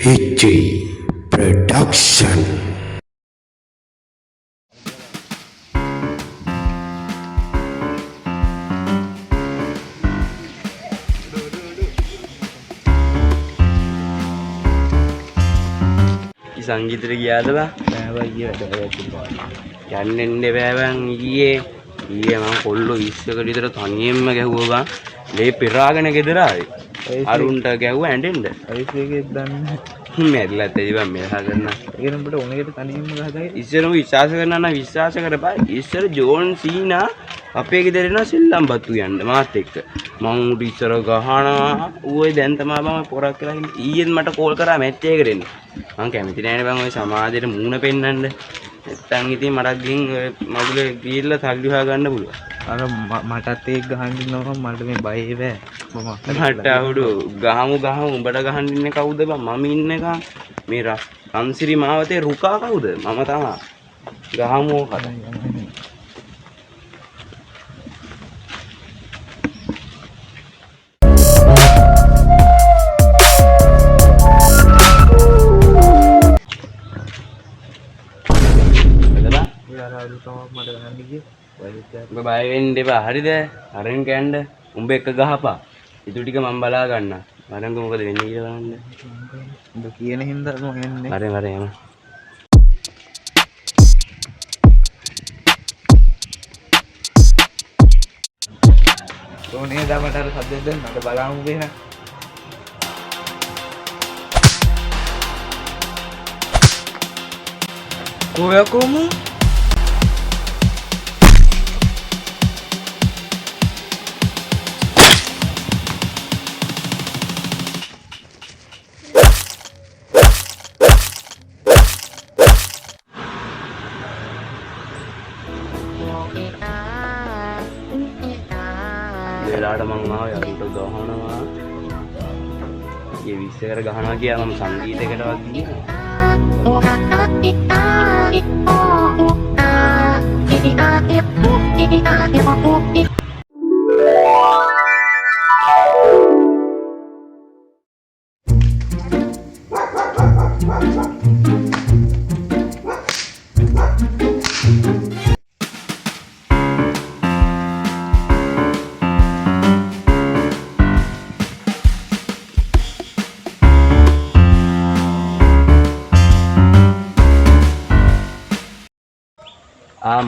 History Production. සංගීතයට ගියාද බං? බෑ බයි ගියා යන්න එන්න බෑ බං ඊයේ මම කොල්ලෝ 20කට විතර තනියෙන්ම ගැහුවා බං. මේ පෙරාගෙන ගෙදර ආවේ. අරුන්ට ගැහුවා ඇඬෙන්න. අයිස් එකේ දන්නේ මැරිලා තේයි බං මෙහා කරන. ඒකෙන් උඹට උණේකට තනියම ගහගයි ඉස්සරම විශ්වාස කරනවා නම් විශ්වාස කරපන්. ඉස්සර ජෝන් සීනා අපේ ගෙදර එනවා සෙල්ලම් බත්තු යන්න මාත් එක්ක. මං උඩ ඉස්සර ගහනවා. ඌයි දැන් තමයි බං පොරක් කියලා ඉන්නේ. ඊයේත් මට කෝල් කරා මැච් එකකට එන්න. මං කැමති නෑනේ බං ඔය සමාජයට මූණ පෙන්නන්න. නැත්තම් ඉතින් මටත් ගිහින් ඔය මගුලේ ගිහිල්ලා සල්ලි හොයා ගන්න පුළුවන්. අර මටත් ඒක ගහන්න ඉන්නවා මට මේ බය බෑ මට අවුඩු ගහමු උඹට ගහන්න ඉන්නේ කවුද බං? මම ඉන්නකම් මේ රන්සිරි මාවතේ රුකා කවුද? මම තමයි. ගහමු ඕකට. මට ගහන්න ගියේ උඹ බය වෙන්න එපා හරිද? අරන් කෑන්න උඹ එක ගහපන්. ඊටු ටික මම බලා ගන්න. වරංග මොකද වෙන්නේ කියලා බලන්න. උඹ කියන හින්දා මම එන්නේ. හරි යම. ඕනේ දාමට අර සද්දෙන් දැන් මට බලමු වෙන. කොහොමද? වෙලාවට මං ආවා යන්ට ගහනවා. ඒ 20 කර ගහනවා කියලා මම සංගීතයකටවත් ගියේ.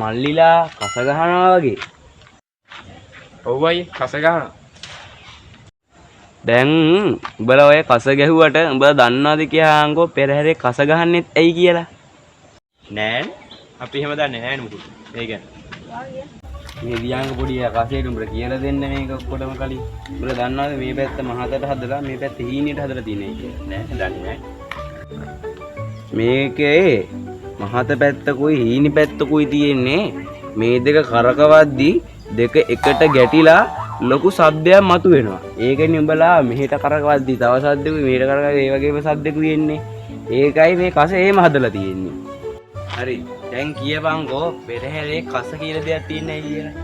මල්ලිලා කස ගහනවා වගේ. ඔව් අය කස ගහනවා. දැන් උඹලා ඔය කස ගැහුවට උඹලා දන්නවද කියහන්කෝ පෙරහැරේ කස ගහන්නෙත් ඇයි කියලා? නෑ අපි එහෙම දන්නේ නෑ නේ මුකුත්. ඒ කියන්නේ. මේ දියාංග පොඩි කසේට උඹලා කියලා දෙන්න මේක ඔක්කොටම කලින්. උඹලා දන්නවද මේ පැත්ත මහතට හදලා මේ පැත්ත හීනෙට හදලා තියෙන්නේ කියලා? නෑ දන්නේ නෑ. මේකේ මහත පැත්තකුයි හීනි පැත්තකුයි තියෙන්නේ. මේ දෙක කරකවද්දී දෙක එකට ගැටිලා ලොකු ශබ්දයක් මතුවෙනවා. ඒකනේ උඹලා මෙහෙට කරකවද්දී තව ශබ්දකුයි මෙහෙට කරකවද්දී ඒ වගේම ශබ්දකුයි එන්නේ. ඒකයි මේ කස එහෙම හදලා තියෙන්නේ. හරි. දැන් කියපන්කෝ පෙරහැරේ කස කියලා දෙයක් තියෙන්නේ කියලා.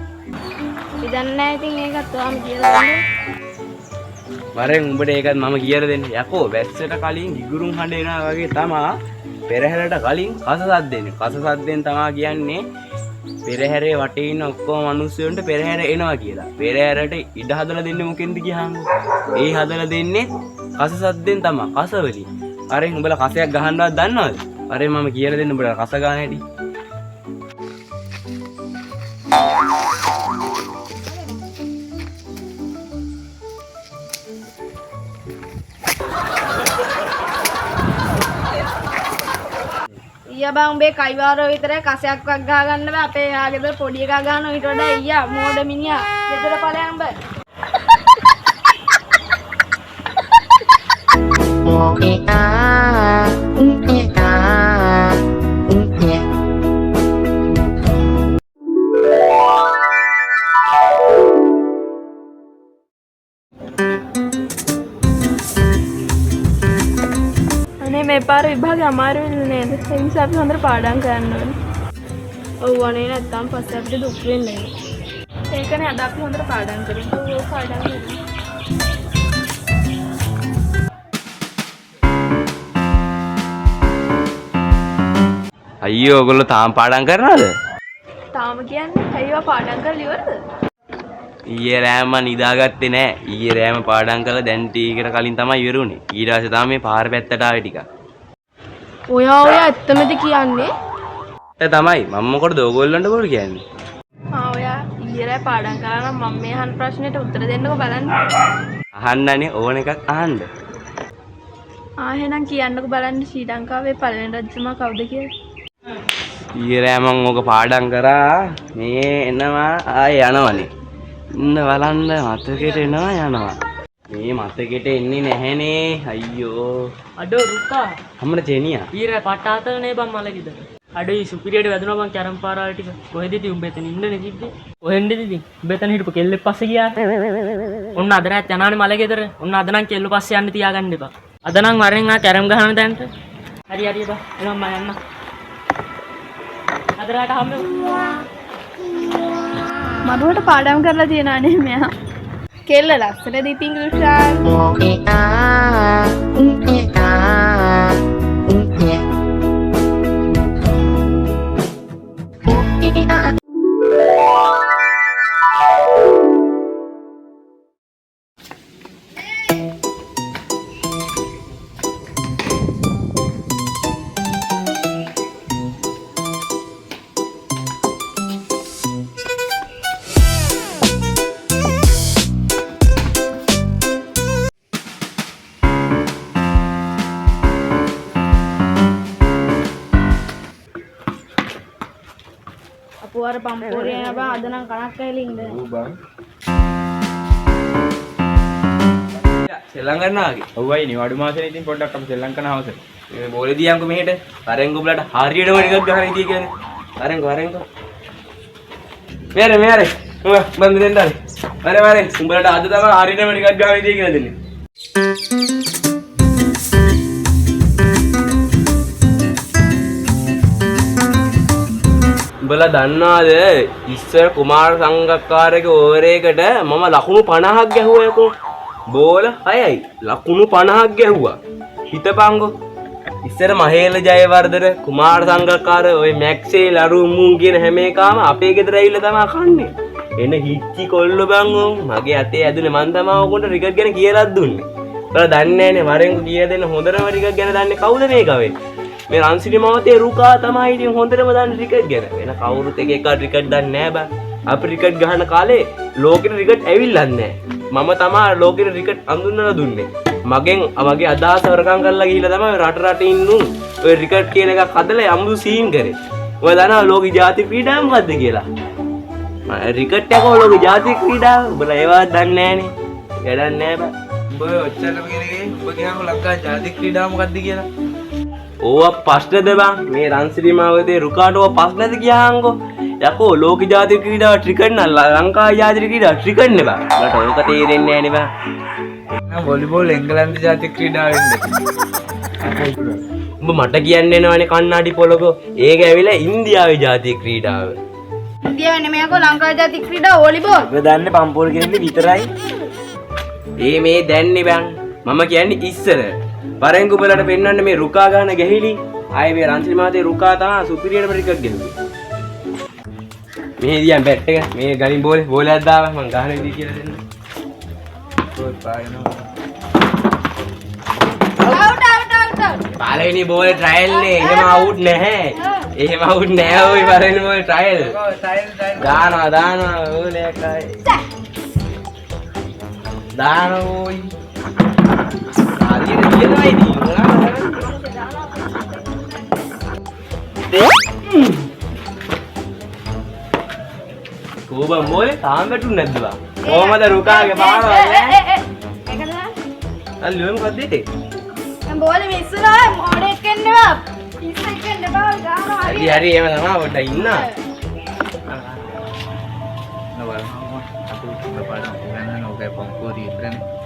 අපි දන්නේ නැහැ ඉතින් ඒකත් ඔයාම කියලා දෙන්න. වරෙන් උඹට ඒකත් මම කියලා දෙන්න. යකෝ වැස්සට කලින් ඉගුරුම් හඬ එනවා වගේ තමා පෙරහැරට කලින් කස සද්දෙන්නේ. කස සද්දෙන් තමා කියන්නේ පෙරහැරේ වටේ ඉන්න ඔක්කොම මිනිස්සුන්ට පෙරහැර එනවා කියලා. පෙරහැරට ඉඩ හදලා දෙන්නේ මොකෙන්ද කියහම? ඒ හදලා දෙන්නේ කස සද්දෙන් තමා. කස වලින්. අර උඹලා කසයක් ගහන්නවත් දන්නවද? අර මම කියලා දෙන්න උඹලා කස ගන්න හැටි. ඊයා බං උඹේ කයිවාරෝ විතරයි කසයක්වත් ගහ ගන්න බෑ. අපේ යා ගෙදර පොඩි එකා ගහනවා ඊට වඩා ඊයා මෝඩ මිනිහා. ගෙදර ඵලයන් උඹ. මේ පාර විභාගේ අමාරු වෙන්නේ නේද? ඒ නිසා අපි හොඳට පාඩම් කරන්න ඕනේ. ඔව් අනේ නැත්තම් පස්සේ අපිට දුක් වෙන්නේ. ඒකනේ අද අපි හොඳට පාඩම් කරමු. ඔව් පාඩම් කරමු. අයියෝ ඔයගොල්ලෝ තාම පාඩම් කරනවද? තාම කියන්නේ අයියෝ පාඩම් කරලා ඉවරද? ඊයේ රෑම මම නිදාගත්තේ නෑ. ඊයේ රෑම පාඩම් කරලා දැන් ටීකට කලින් තමයි ඉවර වුනේ. ඊට පස්සේ තමයි මේ පාර පැත්තට ආවේ ටිකක්. ඔයා ඇත්තමද කියන්නේ? ඒ තමයි මම මොකටද ඔයගොල්ලන්ට බොරු කියන්නේ? ඔයා ඊයේ රෑ පාඩම් කරා නම් මම මේ අහන ප්‍රශ්නෙට උත්තර දෙන්නකෝ බලන්න. අහන්නනේ ඕන එකක් අහන්න. එහෙනම් කියන්නකෝ බලන්න ශ්‍රී ලංකාවේ පළවෙනි රජතුමා කවුද කියලා? ඊයේ රෑ මම ඕක පාඩම් කරා. මේ එනවා ආයේ යනවනේ. ඉන්න බලන්න මතකෙට එනවා යනවා. මේ මතකෙට එන්නේ නැහැනේ. අයියෝ. අඩෝ රුකා අපේ ජෙනියා. ඊර පටාතනේ බම් මලකිද අඩේ සුපිරියට වැදුනා බං කැරම් පාරාල ටික කොහෙද ඉතින් උඹ එතන ඉන්නනේ කිව්වේ කොහෙන්ද ඉතින් උඹ එතන හිටපු කෙල්ලෙක් පස්සේ ගියා ඔන්න අද රාත් යනානේ මල ගෙදර ඔන්න අද නම් කෙල්ල පස්සේ යන්න තියාගන්න එපා අද නම් වරෙන් ආ කැරම් ගහන තැනට හරි හරි බා එනම් මම යන්න අද රාට හම්බෙමු මඩුවට පාඩම් කරලා තියනානේ මෙයා. කෙල්ල ලස්සනද ඉතින් රුෂාන්? අපුවර පම්පෝරිය යනවා අද නම් කණක් කැලේ ඉඳලා. ඔව් බං. සෙල්ලම් කරනවාගේ. ඔව් අයියේ නිවාඩු මාසෙනේ ඉතින් පොඩ්ඩක් අපි ශ්‍රී ලංකන හවස. මේ බෝලේ දියන්කෝ මෙහෙට. වරෙන් ගොබලට හරියටම ටිකක් ගහන ඉතිය කියන්නේ. වරෙන්කෝ. මෙයාර. බන්ද දෙන්න ආවේ. වරෙන්. උඹලට අද තමයි හරියටම ටිකක් ගහන ඉතිය කියලා දෙන්නේ. උඹලා දන්නවද ඉස්සර කුමාර සංගක්කාරගේ ඕවර් එකට මම ලකුණු 50ක් ගැහුවා යකෝ. බෝල 6යි ලකුණු 50ක් ගැහුවා. හිතපංගෝ. ඉස්සර මහේල ජයවර්ධන කුමාර සංගක්කාර ඔය මැක්සේ ලරුමුන් කියන හැම එකම අපේ ගෙදර ඇවිල්ලා තමයි කන්නේ. එන හිච්චි කොල්ල බංගෝ මගේ අතේ ඇදුනේ මං තමයි ඔකට රිකට් ගැන කියලාත් දුන්නේ. ඔයාලා දන්නේ නැනේ වරෙන් කිය දෙන්න හොඳම රිකට් ගැන දන්නේ කවුද මේ ගවේ? මේ රන්සිලි මමතේ රුකා තමයි ඉතින් හොඳටම දන්නේ රිකට් ගැන. වෙන කවුරුත් එක රිකට් දන්නේ නැහැ බං. අපි රිකට් ගහන කාලේ ලෝකෙට රිකට් ඇවිල්ලත් නැහැ. මම තමයි ලෝකෙට රිකට් අඳුන්වලා දුන්නේ. මගේ අදහස වරකම් කරලා ගිහිල්ලා තමයි රට ඉන්නු ඔය රිකට් කියන එකක් හදලා අමුතු සීන් කරේ. ඔය දන්නවා ලෝක ජාතික ක්‍රීඩාව මොකද්ද කියලා? රිකට් එක ලෝක ජාතික ක්‍රීඩාව. උඹලා ඒවත් දන්නේ නැහනේ. වැඩක් නැහැ බං. උඹ ඔච්චරම කියන්නේ උඹ කියනකො ලංකා ජාතික ක්‍රීඩාව මොකද්ද කියලා? ඕවා ප්‍රශ්නද බං මේ රන්සිලි මාවතේ රුකාට ඕවා ප්‍රශ්නද කියහන්කෝ යකෝ ලෝක ජාතික ක්‍රීඩාව ක්‍රිකට් නෑ ලංකා ජාතික ක්‍රීඩාව ක්‍රිකට් නේ බං මට ඕක තේරෙන්නේ නෑනේ බං නෑ වොලිබෝල් එංගලන්ත ජාතික ක්‍රීඩාව වෙන්නේ උඹ මට කියන්න එනවනේ කන්නාඩි පොලකෝ ඒක ඇවිල්ලා ඉන්දියාවේ ජාතික ක්‍රීඩාව ඉන්දියාවේ නෙමෙයි යකෝ ලංකාවේ ජාතික ක්‍රීඩාව වොලිබෝල්. ඔබ දන්නේ පම්පෝර කියන්නේ විතරයි මේ දැන්නේ බං මම කියන්නේ ඉස්සර වරෙන් උඹලට පෙන්වන්න මේ රුකා ගන්න ගැහිලි ආයේ මේ රන්සිලි මාතේ රුකා තමයි සුපිරියට රිකට් ගෙනුවේ මේ දියන් බැට් එක මේ ගලින් බෝලයක් දාවා මං ගහන විදිහ කියලා දෙන්න ඔය පායනවා අවුට්. පළවෙනි බෝලේ ට්‍රයල් නේ එහෙම අවුට් නැහැ එහෙම අවුට් නැහැ ඔය පළවෙනි බෝලේ ට්‍රයල් දානවා බෝලයක් ආයේ දානවා ඔයි හරියට කියනවා ඉතින් කොබම් මොලේ තාම වැටුනේ නැද්ද බං කොහමද රුකාගේ පාරවල් අල්ලුවෙ මොකද්ද ඒ මම බෝලේ මිස්සලා මොඩෙක් එන්නවා. ඉස්සෙක් එන්න බා ගානවා. හරි එහෙම තමයි පොඩ්ඩක් ඉන්න නවල අතු පාඩම් ගන්න ඕකේ පම්පෝරිය ඉතරනේ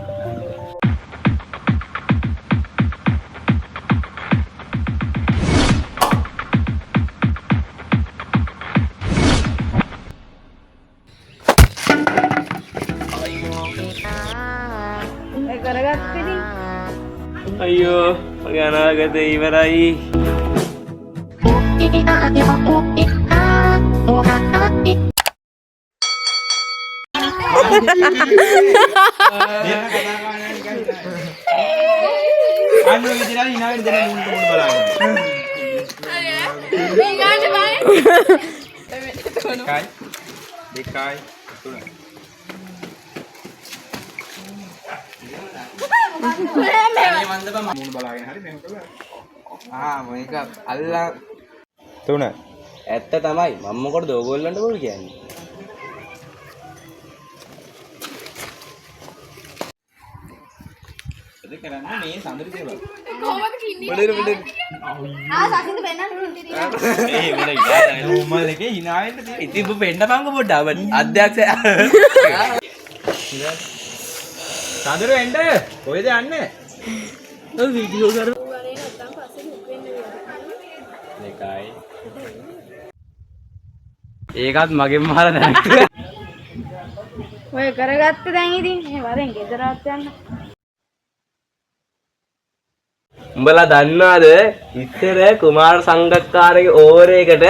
අයියෝ මගේ අනාගතේ ඉවරයි අන්න ඔය විදිහට ඉනාගෙන දෙන මුණ බලන්න. දෙකයි තුනයි. මුණ බලාගෙන හරි මෙහෙම කරලා. මේක අල්ලා තුන. ඇත්ත තමයි මම මොකටද ඕගොල්ලන්ට බොරු කියන්නේ. ඒක කරන්නේ මේ සඳරි දේවල්. ඒ මොන ඉඩ නෝමල් එකේ hina වෙන්න තියෙන්නේ. ඉතින් ඔබ වෙන්න බංග පොඩ්ඩක් අධ්‍යක්ෂ සඳර වෙන්න කොහෙද යන්නේ? ඔය වීඩියෝ කර දෙකයි ඒකත් මගෙන් මාර දැක්ක ඔය කරගත්ත දැන් ඉතින් මේ වරෙන් ගෙදරත් යන්න. උඹලා දන්නවද ඉස්සර කුමාර සංගක්කාරගේ ඕවර් එකට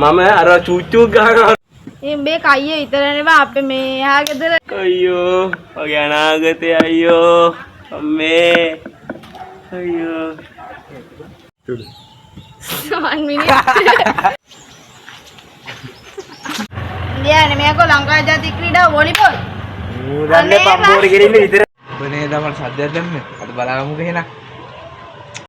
මම අර චුච්චුක් ගහනවා මේ කයිය විතර නෙවෙයි අපේ මේ එහා ගෙදර අයියෝ ඔගේ අනාගතේ අයියෝ අම්මේ අයියෝ 1 minute. ඉන්දියානේ මේක ලංකා ජාතික ක්‍රීඩා වොලිබෝල්. මූ දන්නේ පම්පෝරේ ගෙරින්න විතර ඔබ නේද මට සද්දයක් දැම්මේ. අද බලාගමුක එහෙනම්.